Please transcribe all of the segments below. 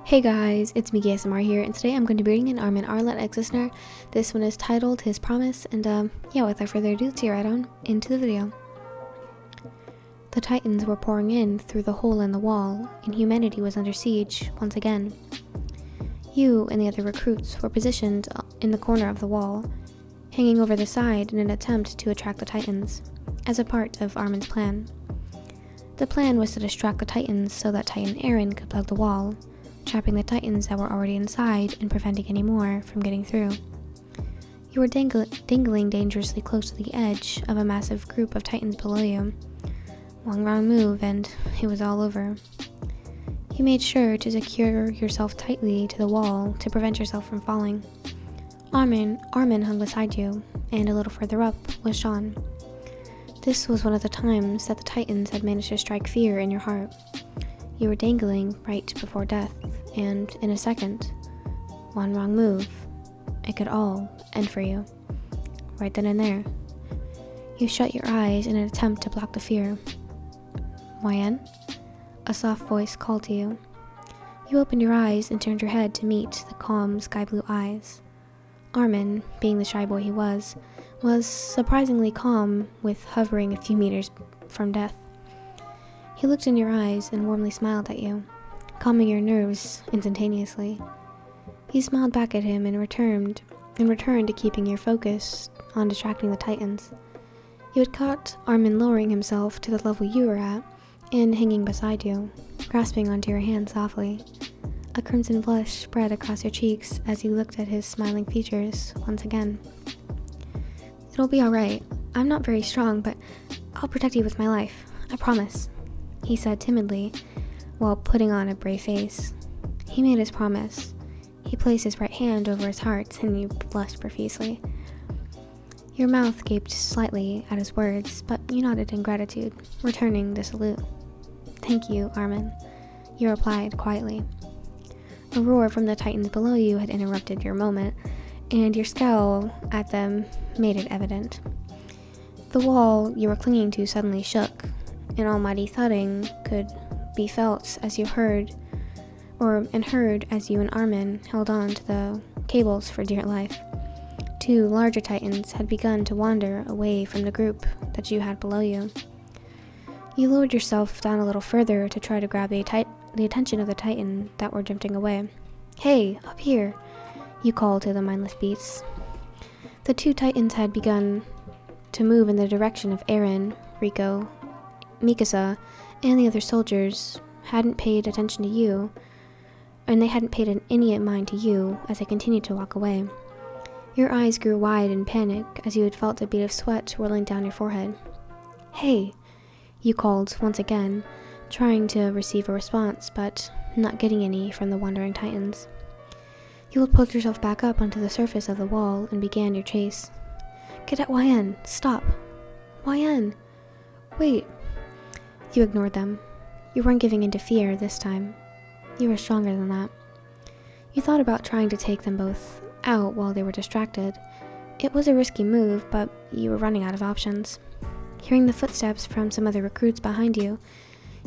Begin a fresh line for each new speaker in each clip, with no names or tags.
Hey guys, it's me ASMR here, and today I'm going to be reading an Armin Arlert listener. This one is titled His Promise, and without further ado, let's get right on into the video. The Titans were pouring in through the hole in the wall, and humanity was under siege once again. You and the other recruits were positioned in the corner of the wall, hanging over the side in an attempt to attract the Titans, as a part of Armin's plan. The plan was to distract the Titans so that Titan Aaron could plug the wall, trapping the Titans that were already inside and preventing any more from getting through. You were dangling dangerously close to the edge of a massive group of Titans below you. One wrong move and it was all over. You made sure to secure yourself tightly to the wall to prevent yourself from falling. Armin hung beside you, and a little further up was Sean. This was one of the times that the Titans had managed to strike fear in your heart. You were dangling right before death, and in a second, one wrong move, it could all end for you. Right then and there. You shut your eyes in an attempt to block the fear. YN? A soft voice called to you. You opened your eyes and turned your head to meet the calm sky blue eyes. Armin, being the shy boy he was surprisingly calm with hovering a few meters from death. He looked in your eyes and warmly smiled at you, calming your nerves instantaneously. You smiled back at him and returned to keeping your focus on distracting the Titans. You had caught Armin lowering himself to the level you were at and hanging beside you, grasping onto your hand softly. A crimson blush spread across your cheeks as you looked at his smiling features once again. It'll be alright. I'm not very strong, but I'll protect you with my life. I promise, he said timidly, while putting on a brave face. He made his promise. He placed his right hand over his heart, and you blushed profusely. Your mouth gaped slightly at his words, but you nodded in gratitude, returning the salute. Thank you, Armin, you replied quietly. A roar from the Titans below you had interrupted your moment, and your scowl at them made it evident. The wall you were clinging to suddenly shook. An almighty thudding could be felt as you heard as you and Armin held on to the cables for dear life. Two larger Titans had begun to wander away from the group that you had below you. You lowered yourself down a little further to try to grab the attention of the Titan that were drifting away. Hey, up here, you called to the mindless beasts. The two Titans had begun to move in the direction of Aaron, Rico, Mikasa, and the other soldiers hadn't paid attention to you, and they hadn't paid any mind to you as they continued to walk away. Your eyes grew wide in panic as you had felt a bead of sweat rolling down your forehead. Hey, you called once again, trying to receive a response, but not getting any from the wandering Titans. You had pulled yourself back up onto the surface of the wall and began your chase. Get at YN! Stop! YN! Wait! You ignored them. You weren't giving in to fear this time. You were stronger than that. You thought about trying to take them both out while they were distracted. It was a risky move, but you were running out of options. Hearing the footsteps from some other recruits behind you,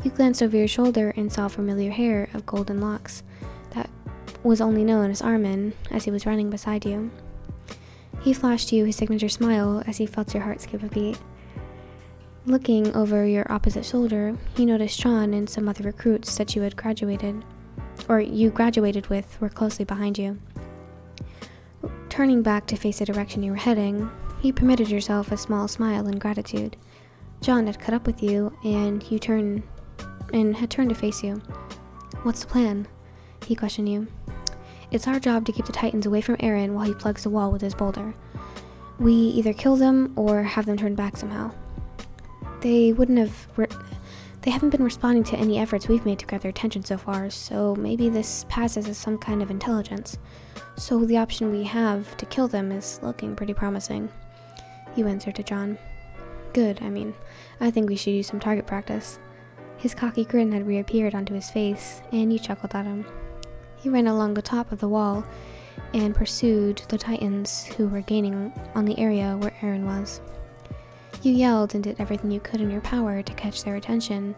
you glanced over your shoulder and saw familiar hair of golden locks that was only known as Armin as he was running beside you. He flashed you his signature smile as he felt your heart skip a beat. Looking over your opposite shoulder, you noticed Sean and some other recruits that you graduated with were closely behind you. Turning back to face the direction you were heading, you permitted yourself a small smile in gratitude. John had caught up with you and had turned to face you. What's the plan? He questioned you. It's our job to keep the Titans away from Aaron while he plugs the wall with his boulder. We either kill them or have them turned back somehow. They haven't been responding to any efforts we've made to grab their attention so far, so maybe this passes as some kind of intelligence. So the option we have to kill them is looking pretty promising, you answered to John. Good, I think we should use some target practice. His cocky grin had reappeared onto his face, and you chuckled at him. He ran along the top of the wall and pursued the Titans who were gaining on the area where Aaron was. You yelled and did everything you could in your power to catch their attention,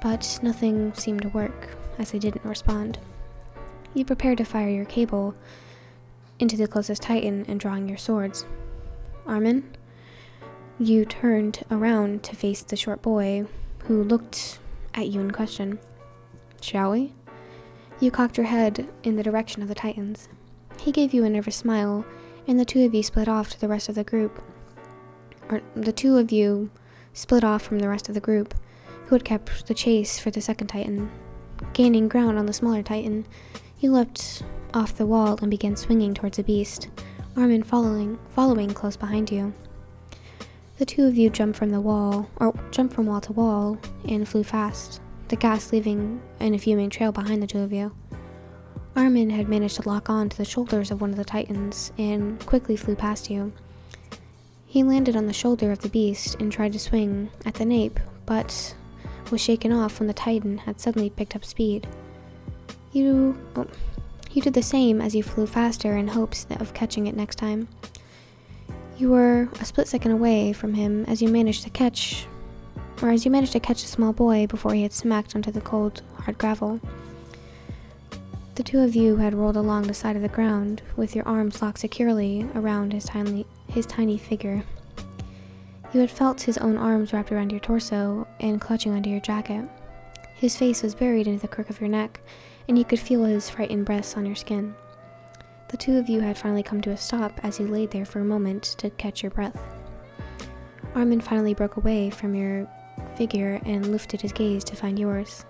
but nothing seemed to work as they didn't respond. You prepare to fire your cable into the closest Titan and drawing your swords. Armin? You turned around to face the short boy who looked at you in question. Shall we? You cocked your head in the direction of the Titans. He gave you a nervous smile, and the two of you split off to the rest of the group. The two of you split off from the rest of the group, who had kept the chase for the second Titan. Gaining ground on the smaller Titan, you leapt off the wall and began swinging towards the beast, Armin following close behind you. The two of you jumped from wall to wall, and flew fast, the gas leaving in a fuming trail behind the two of you. Armin had managed to lock on to the shoulders of one of the Titans and quickly flew past you. He landed on the shoulder of the beast and tried to swing at the nape, but was shaken off when the Titan had suddenly picked up speed. You did the same as you flew faster in hopes of catching it next time. You were a split second away from him as you managed to catch the small boy before he had smacked onto the cold, hard gravel. The two of you had rolled along the side of the ground with your arms locked securely around his tiny figure. You had felt his own arms wrapped around your torso and clutching under your jacket. His face was buried into the crook of your neck, and you could feel his frightened breaths on your skin. The two of you had finally come to a stop as you laid there for a moment to catch your breath. Armin finally broke away from your figure and lifted his gaze to find yours.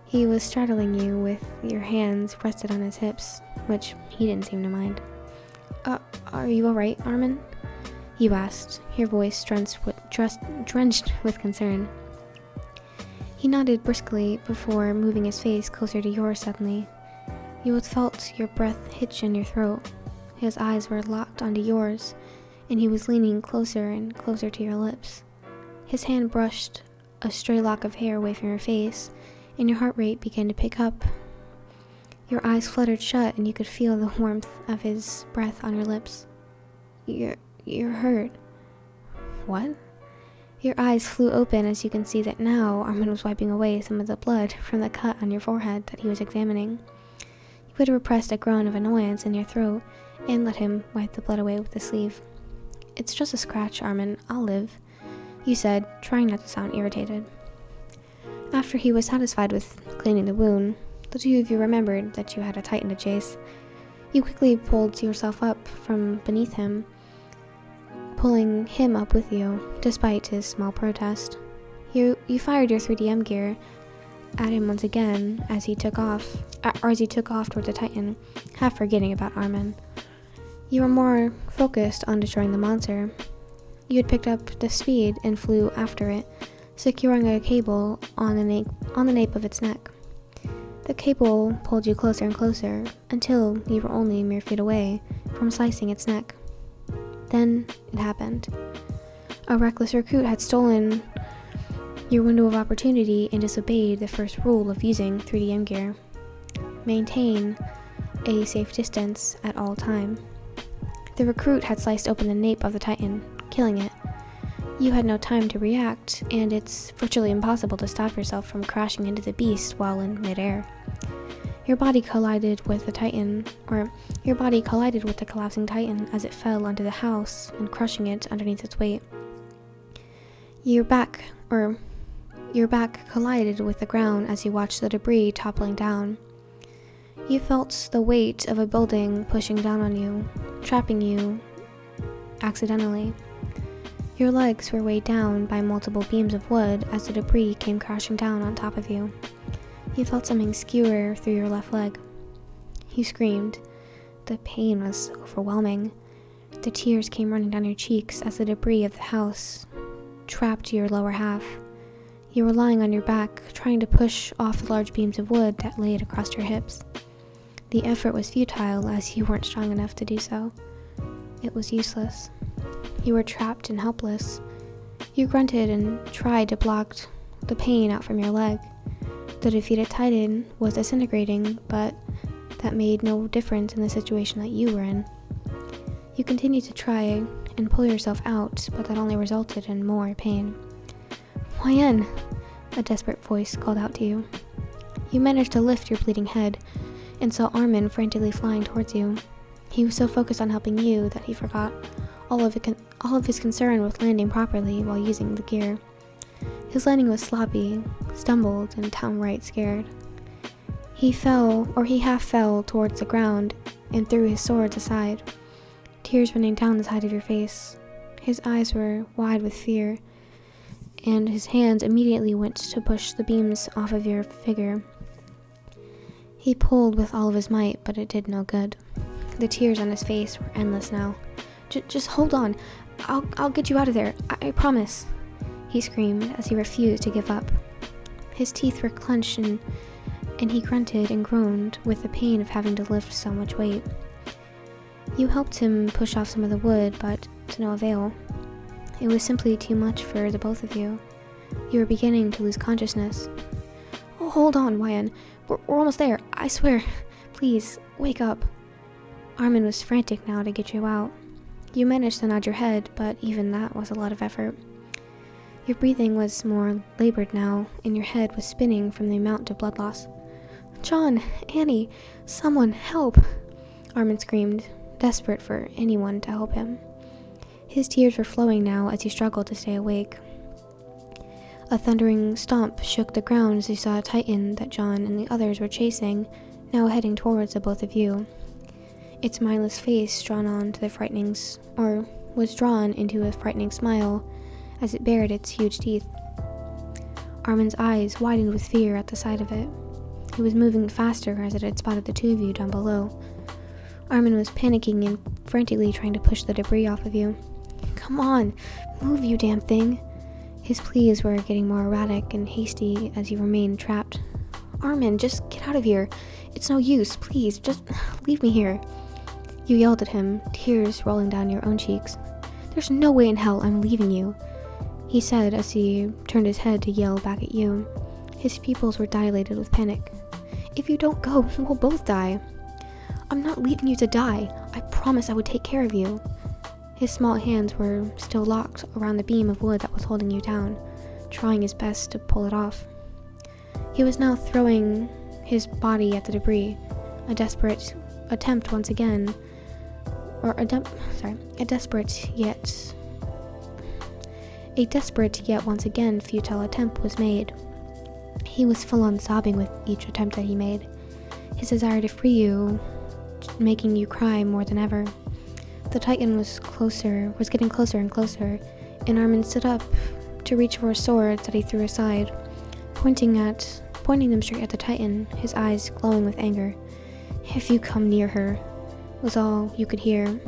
He was straddling you with your hands rested on his hips, which he didn't seem to mind. Are you alright, Armin? You asked, your voice drenched with concern. He nodded briskly before moving his face closer to yours suddenly. You had felt your breath hitch in your throat. His eyes were locked onto yours, and he was leaning closer and closer to your lips. His hand brushed a stray lock of hair away from your face, and your heart rate began to pick up. Your eyes fluttered shut, and you could feel the warmth of his breath on your lips. You're hurt. What? Your eyes flew open as you can see that now Armin was wiping away some of the blood from the cut on your forehead that he was examining. You had repressed a groan of annoyance in your throat and let him wipe the blood away with the sleeve. It's just a scratch, Armin. I'll live, you said, trying not to sound irritated. After he was satisfied with cleaning the wound, the two of you remembered that you had a Titan to chase. You quickly pulled yourself up from beneath him, pulling him up with you, despite his small protest. You fired your 3DM gear at him once again as he took off toward the Titan, half forgetting about Armin. You were more focused on destroying the monster. You had picked up the speed and flew after it, securing a cable on the nape of its neck. The cable pulled you closer and closer until you were only mere feet away from slicing its neck. Then it happened. A reckless recruit had stolen your window of opportunity and disobeyed the first rule of using 3DM gear. Maintain a safe distance at all time. The recruit had sliced open the nape of the Titan, killing it. You had no time to react, and it's virtually impossible to stop yourself from crashing into the beast while in midair. Your body collided with the collapsing Titan as it fell onto the house and crushing it underneath its weight. Your back collided with the ground as you watched the debris toppling down. You felt the weight of a building pushing down on you, trapping you accidentally. Your legs were weighed down by multiple beams of wood as the debris came crashing down on top of you. You felt something skewer through your left leg. You screamed. The pain was overwhelming. The tears came running down your cheeks as the debris of the house trapped your lower half. You were lying on your back, trying to push off the large beams of wood that laid across your hips. The effort was futile as you weren't strong enough to do so. It was useless. You were trapped and helpless. You grunted and tried to block the pain out from your leg. The defeated Titan was disintegrating, but that made no difference in the situation that you were in. You continued to try and pull yourself out, but that only resulted in more pain. "Huyen!" a desperate voice called out to you. You managed to lift your bleeding head and saw Armin frantically flying towards you. He was so focused on helping you that he forgot all of his concern with landing properly while using the gear. His landing was sloppy, stumbled, and downright scared. He half fell towards the ground and threw his swords aside, tears running down the side of your face. His eyes were wide with fear, and his hands immediately went to push the beams off of your figure. He pulled with all of his might, but it did no good. The tears on his face were endless now. Just hold on. I'll get you out of there. I promise, he screamed as he refused to give up. His teeth were clenched and he grunted and groaned with the pain of having to lift so much weight. You helped him push off some of the wood, but to no avail. It was simply too much for the both of you. You were beginning to lose consciousness. Oh, hold on, Wyan. We're almost there. I swear. Please, wake up. Armin was frantic now to get you out. You managed to nod your head, but even that was a lot of effort. Your breathing was more labored now, and your head was spinning from the amount of blood loss. John, Annie, someone help! Armin screamed, desperate for anyone to help him. His tears were flowing now as he struggled to stay awake. A thundering stomp shook the ground as he saw a Titan that John and the others were chasing, now heading towards the both of you. Its mindless face was drawn into a frightening smile as it bared its huge teeth. Armin's eyes widened with fear at the sight of it. It was moving faster as it had spotted the two of you down below. Armin was panicking and frantically trying to push the debris off of you. Come on, move, you damn thing. His pleas were getting more erratic and hasty as you remained trapped. Armin, just get out of here. It's no use, please, just leave me here. You yelled at him, tears rolling down your own cheeks. There's no way in hell I'm leaving you, he said as he turned his head to yell back at you. His pupils were dilated with panic. If you don't go, we'll both die. I'm not leaving you to die. I promised I would take care of you. His small hands were still locked around the beam of wood that was holding you down, trying his best to pull it off. He was now throwing his body at the debris, a desperate yet once again futile attempt was made. He was full on sobbing with each attempt that he made, his desire to free you making you cry more than ever. The Titan was getting closer and closer, and Armin stood up to reach for his swords that he threw aside, pointing them straight at the Titan, his eyes glowing with anger. If you come near her, was all you could hear.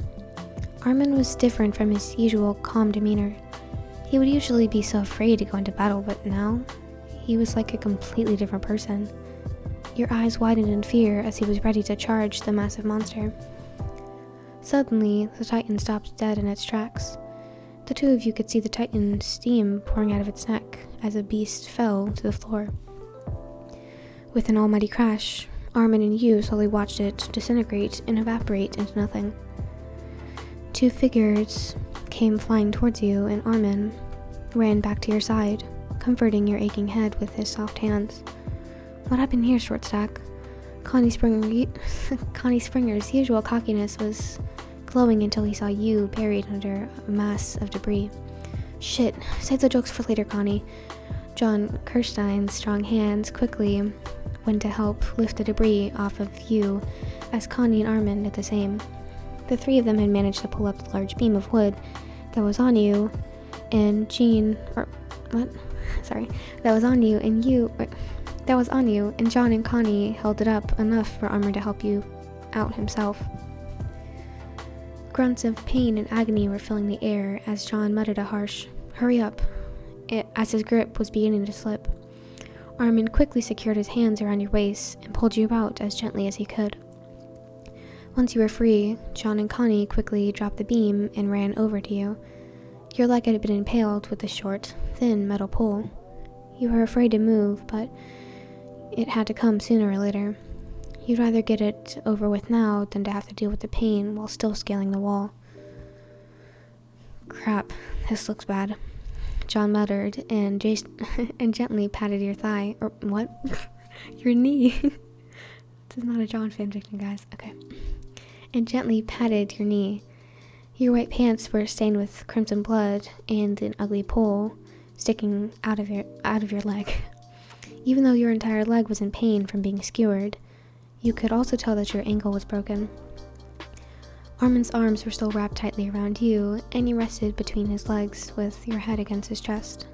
Armin was different from his usual calm demeanor. He would usually be so afraid to go into battle, but now, he was like a completely different person. Your eyes widened in fear as he was ready to charge the massive monster. Suddenly, the Titan stopped dead in its tracks. The two of you could see the Titan's steam pouring out of its neck as the beast fell to the floor. With an almighty crash, Armin and you slowly watched it disintegrate and evaporate into nothing. Two figures came flying towards you, and Armin ran back to your side, comforting your aching head with his soft hands. What happened here, Shortstack? Connie Springer's usual cockiness was glowing until he saw you buried under a mass of debris. Shit, save the jokes for later, Connie. John Kirstein's strong hands quickly went to help lift the debris off of you as Connie and Armin did the same. The three of them had managed to pull up the large beam of wood that was on you, and John and Connie held it up enough for Armin to help you out himself. Grunts of pain and agony were filling the air as John muttered a harsh, "Hurry up," as his grip was beginning to slip. Armin quickly secured his hands around your waist and pulled you out as gently as he could. Once you were free, John and Connie quickly dropped the beam and ran over to you. Your leg had been impaled with a short, thin metal pole. You were afraid to move, but it had to come sooner or later. You'd rather get it over with now than to have to deal with the pain while still scaling the wall. Crap, this looks bad, John muttered and gently patted your thigh. Or what? Your knee. This is not a John fanfiction, guys. Okay. And gently patted your knee. Your white pants were stained with crimson blood and an ugly pole sticking out of your leg. Even though your entire leg was in pain from being skewered, you could also tell that your ankle was broken. Armin's arms were still wrapped tightly around you, and you rested between his legs with your head against his chest.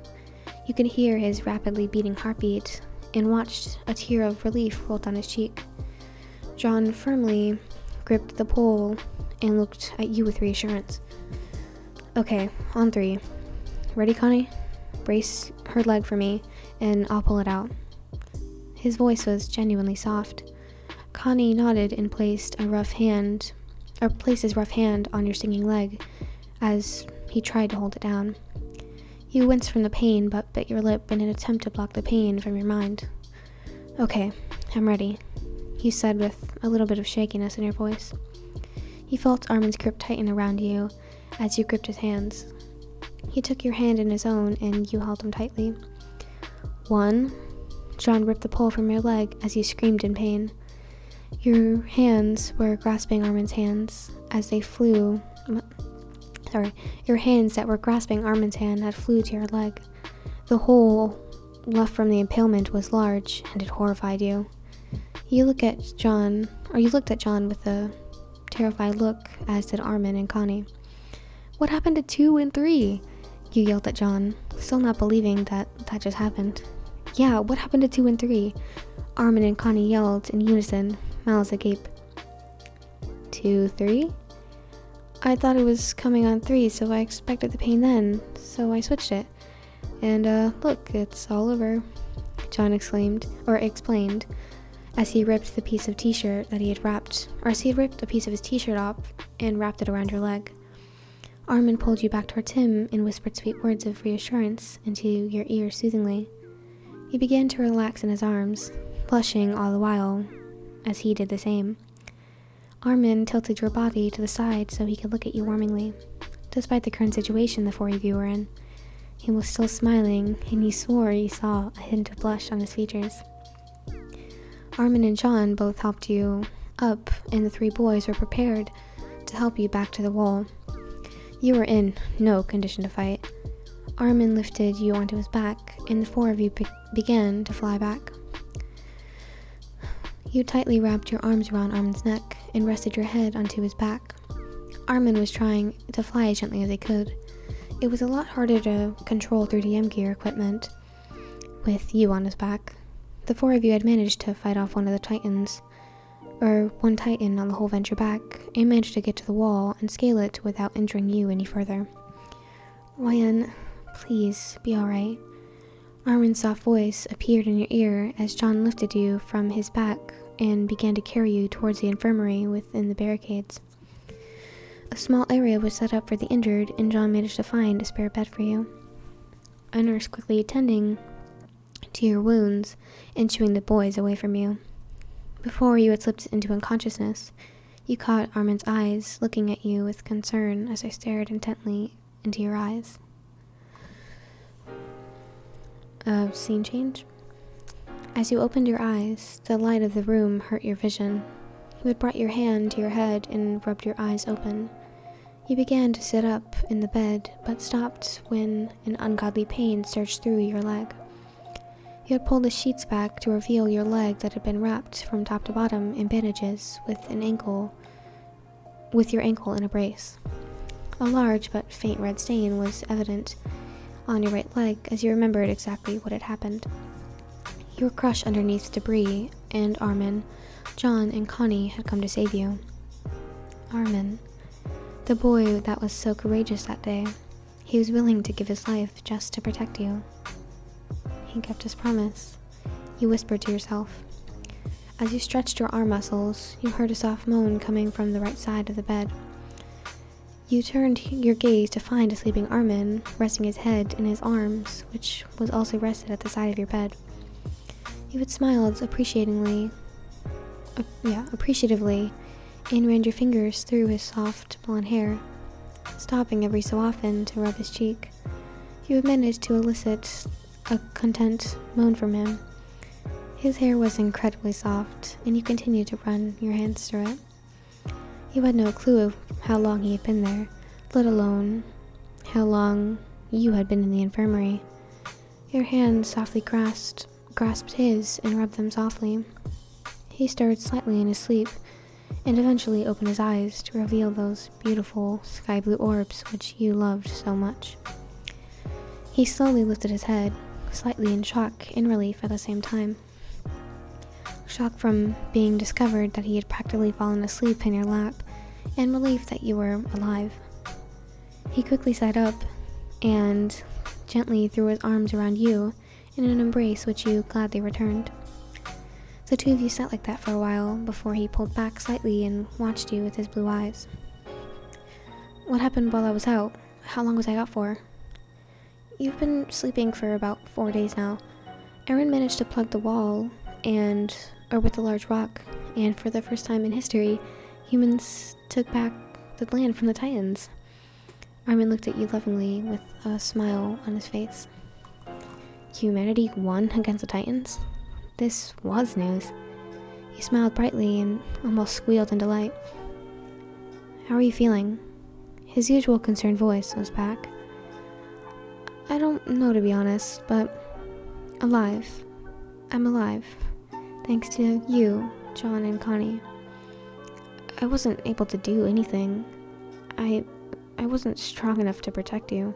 You could hear his rapidly beating heartbeat and watched a tear of relief roll down his cheek. John firmly gripped the pole and looked at you with reassurance. Okay, on 3. Ready, Connie? Brace her leg for me, and I'll pull it out. His voice was genuinely soft. Connie nodded and placed his rough hand on your stinging leg as he tried to hold it down. You winced from the pain, but bit your lip in an attempt to block the pain from your mind. Okay, I'm ready, you said with a little bit of shakiness in your voice. You felt Armin's grip tighten around you as you gripped his hands. He took your hand in his own and you held him tightly. 1. John ripped the pole from your leg as you screamed in pain. Your hands were grasping Armin's hands as they flew. Your hands that were grasping Armin's hand had flew to your leg. The hole left from the impalement was large, and it horrified you. You looked at John with a terrified look, as did Armin and Connie. What happened to 2 and 3? You yelled at John, still not believing that just happened. Yeah, what happened to 2 and 3? Armin and Connie yelled in unison, mouths agape. 2, 3? I thought it was coming on 3, so I expected the pain then, so I switched it. And, look, it's all over, John explained, as he ripped the piece of t-shirt that he had wrapped, or as he had ripped a piece of his t-shirt off and wrapped it around your leg. Armin pulled you back towards him and whispered sweet words of reassurance into your ear soothingly. You began to relax in his arms, blushing all the while, as he did the same. Armin tilted your body to the side so he could look at you warmingly. Despite the current situation the 4 of you were in, he was still smiling, and he swore you saw a hint of blush on his features. Armin and John both helped you up, and the 3 boys were prepared to help you back to the wall. You were in no condition to fight. Armin lifted you onto his back, and the 4 of you began to fly back. You tightly wrapped your arms around Armin's neck and rested your head onto his back. Armin was trying to fly as gently as he could. It was a lot harder to control 3DM gear equipment with you on his back. The 4 of you had managed to fight off one titan on the whole venture back, and managed to get to the wall and scale it without injuring you any further. Ryan, please, be alright. Armin's soft voice appeared in your ear as John lifted you from his back and began to carry you towards the infirmary within the barricades. A small area was set up for the injured, and John managed to find a spare bed for you. A nurse quickly attending to your wounds and shooing the boys away from you. Before you had slipped into unconsciousness, you caught Armin's eyes looking at you with concern as I stared intently into your eyes. Scene change. As you opened your eyes, the light of the room hurt your vision. You had brought your hand to your head and rubbed your eyes open. You began to sit up in the bed, but stopped when an ungodly pain surged through your leg. You had pulled the sheets back to reveal your leg that had been wrapped from top to bottom in bandages with your ankle in a brace. A large but faint red stain was evident on your right leg as you remembered exactly what had happened. You were crushed underneath debris, and Armin, John, and Connie had come to save you. Armin, the boy that was so courageous that day, he was willing to give his life just to protect you. He kept his promise, you whispered to yourself. As you stretched your arm muscles, you heard a soft moan coming from the right side of the bed. You turned your gaze to find a sleeping Armin, resting his head in his arms, which was also rested at the side of your bed. You had smiled appreciatively, and ran your fingers through his soft blonde hair, stopping every so often to rub his cheek. You had managed to elicit a content moan from him. His hair was incredibly soft, and you continued to run your hands through it. You had no clue of how long he had been there, let alone how long you had been in the infirmary. Your hand softly grasped his and rubbed them softly. He stirred slightly in his sleep, and eventually opened his eyes to reveal those beautiful sky blue orbs which you loved so much. He slowly lifted his head, slightly in shock and relief at the same time. Shock from being discovered that he had practically fallen asleep in your lap, and relief that you were alive. He quickly sat up and gently threw his arms around you in an embrace which you gladly returned. The two of you sat like that for a while before he pulled back slightly and watched you with his blue eyes. What happened while I was out? How long was I out for? You've been sleeping for about 4 days now. Aaron managed to plug the wall with the large rock, and for the first time in history, humans took back the land from the Titans. Armin looked at you lovingly with a smile on his face. Humanity won against the Titans? This was news. You smiled brightly and almost squealed in delight. How are you feeling? His usual concerned voice was back. I don't know, to be honest, but alive. I'm alive. Thanks to you, John and Connie. I wasn't able to do anything. I wasn't strong enough to protect you.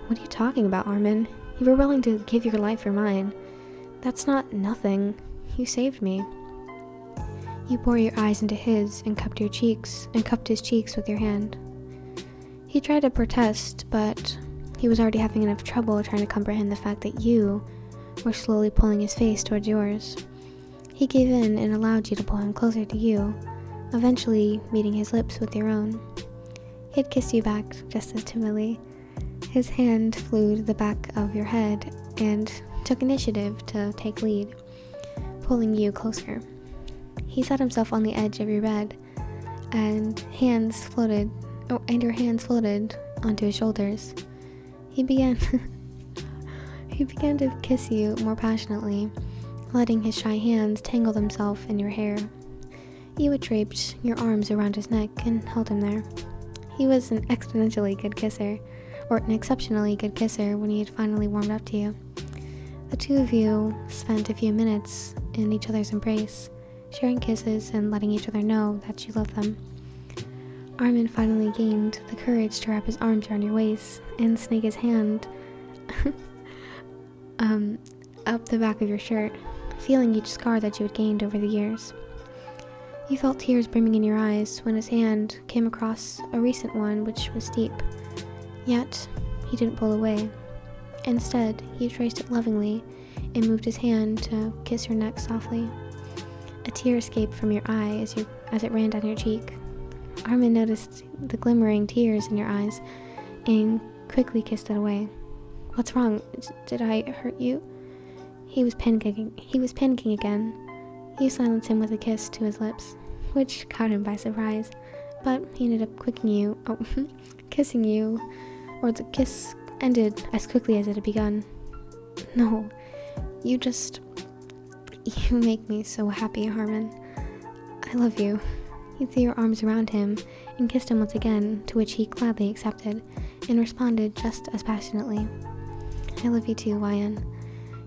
What are you talking about, Armin? You were willing to give your life for mine. That's not nothing. You saved me. You bore your eyes into his and cupped his cheeks with your hand. He tried to protest, but he was already having enough trouble trying to comprehend the fact that you were slowly pulling his face towards yours. He gave in and allowed you to pull him closer to you, eventually meeting his lips with your own. He had kissed you back just as timidly. His hand flew to the back of your head and took initiative to take lead, pulling you closer. He sat himself on the edge of your bed, and your hands floated onto his shoulders. He began to kiss you more passionately, letting his shy hands tangle themselves in your hair. You had draped your arms around his neck and held him there. He was an exceptionally good kisser when he had finally warmed up to you. The two of you spent a few minutes in each other's embrace, sharing kisses and letting each other know that you loved them. Armin finally gained the courage to wrap his arms around your waist and snake his hand up the back of your shirt, feeling each scar that you had gained over the years. You felt tears brimming in your eyes when his hand came across a recent one which was deep. Yet, he didn't pull away. Instead, he traced it lovingly and moved his hand to kiss your neck softly. A tear escaped from your eye as it ran down your cheek. Armin noticed the glimmering tears in your eyes and quickly kissed it away. What's wrong? Did I hurt you? He was panicking again. You silenced him with a kiss to his lips, which caught him by surprise, but he ended up kissing you, or the kiss ended as quickly as it had begun. No, you make me so happy, Armin. I love you. You threw your arms around him and kissed him once again, to which he gladly accepted and responded just as passionately. I love you too, Wyan,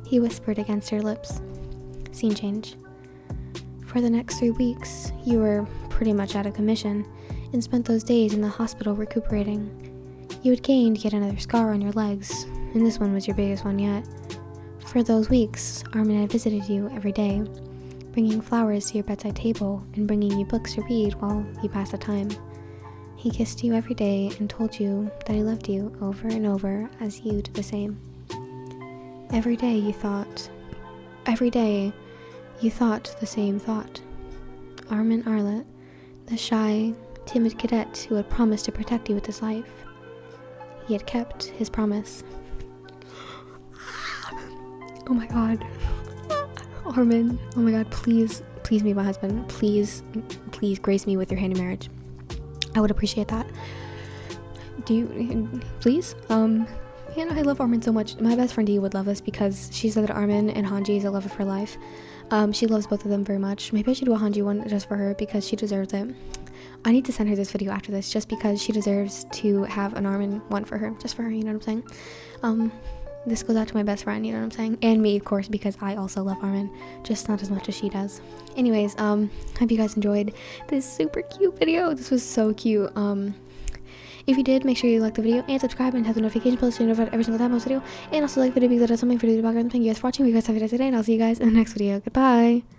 he whispered against her lips. Scene change. For the next 3 weeks, you were pretty much out of commission and spent those days in the hospital recuperating. You had gained yet another scar on your legs, and this one was your biggest one yet. For those weeks, Armin had visited you every day, bringing flowers to your bedside table and bringing you books to read while you passed the time. He kissed you every day and told you that he loved you over and over as you did the same. Every day you thought the same thought. Armin Arlert, the shy, timid cadet who had promised to protect you with his life. He had kept his promise. Oh my god. Armin, oh my god, please be my husband. Please grace me with your hand in marriage. I would appreciate that. Do you, please? And I love Armin so much. My best friend D would love this because she said that Armin and Hanji is the love of her life. She loves both of them very much. Maybe I should do a Hanji one just for her because she deserves it. I need to send her this video after this just because she deserves to have an Armin one for her, just for her, you know what I'm saying? This goes out to my best friend, you know what I'm saying? And me, of course, because I also love Armin, just not as much as she does. Anyways, hope you guys enjoyed this super cute video. This was so cute. If you did, make sure you like the video and subscribe and have the notification bell so you're notified every single time I post a video. And also like the video because that does something for you to background. Thank you guys for watching. We guys have a good day today, and I'll see you guys in the next video. Goodbye.